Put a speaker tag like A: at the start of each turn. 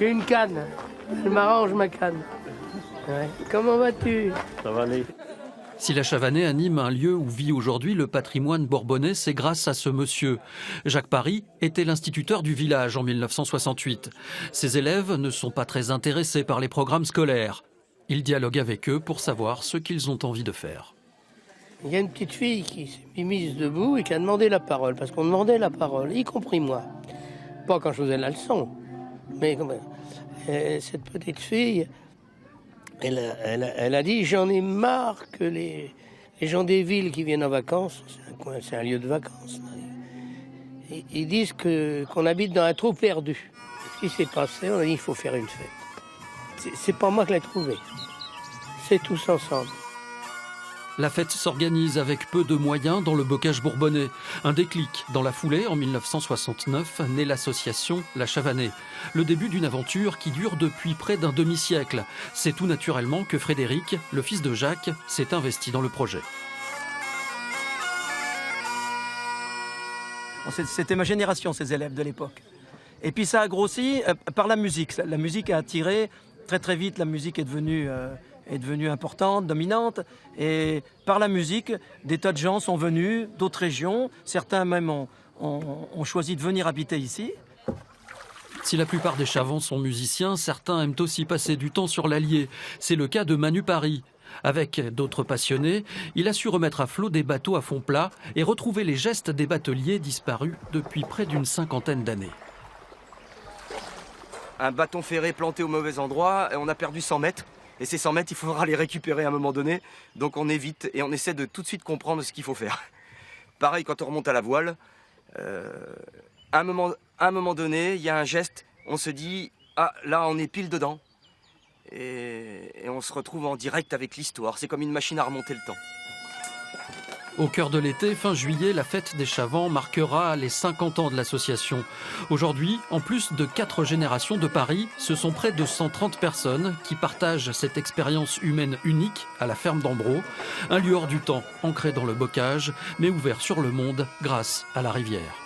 A: J'ai une canne. Je m'arrange ma canne. Ouais. Comment vas-tu?
B: Ça va aller.
C: Si la Chavanais anime un lieu où vit aujourd'hui le patrimoine bourbonnais, c'est grâce à ce monsieur. Jacques Paris était l'instituteur du village en 1968. Ses élèves ne sont pas très intéressés par les programmes scolaires. Il dialogue avec eux pour savoir ce qu'ils ont envie de faire.
A: Il y a une petite fille qui s'est mise debout et qui a demandé la parole, parce qu'on demandait la parole, y compris moi. Pas quand je faisais la leçon, mais cette petite fille, elle a dit « J'en ai marre que les gens des villes qui viennent en vacances, c'est un lieu de vacances, ils disent qu'on habite dans un trou perdu. » Ce qui s'est passé, on a dit « Il faut faire une fête. » C'est pas moi qui l'ai trouvé, c'est tous ensemble.
C: La fête s'organise avec peu de moyens dans le bocage bourbonnais. Un déclic. Dans la foulée, en 1969, naît l'association La Chavanais. Le début d'une aventure qui dure depuis près d'un demi-siècle. C'est tout naturellement que Frédéric, le fils de Jacques, s'est investi dans le projet.
D: C'était ma génération, ces élèves de l'époque. Et puis ça a grossi par la musique. La musique a attiré. Très très vite, la musique est devenue importante, dominante. Et par la musique, des tas de gens sont venus d'autres régions. Certains même ont choisi de venir habiter ici.
C: Si la plupart des Chavans sont musiciens, certains aiment aussi passer du temps sur l'Allier. C'est le cas de Manu Paris. Avec d'autres passionnés, il a su remettre à flot des bateaux à fond plat et retrouver les gestes des bateliers disparus depuis près d'une cinquantaine d'années.
E: Un bâton ferré planté au mauvais endroit, on a perdu 100 mètres. Et ces 100 mètres, il faudra les récupérer à un moment donné. Donc on évite et on essaie de tout de suite comprendre ce qu'il faut faire. Pareil quand on remonte à la voile. À un moment donné, il y a un geste, on se dit « Ah, là, on est pile dedans ». Et on se retrouve en direct avec l'histoire. C'est comme une machine à remonter le temps.
C: Au cœur de l'été, fin juillet, la fête des Chavans marquera les 50 ans de l'association. Aujourd'hui, en plus de 4 générations de Paris, ce sont près de 130 personnes qui partagent cette expérience humaine unique à la ferme d'Ambro. Un lieu hors du temps, ancré dans le bocage, mais ouvert sur le monde grâce à la rivière.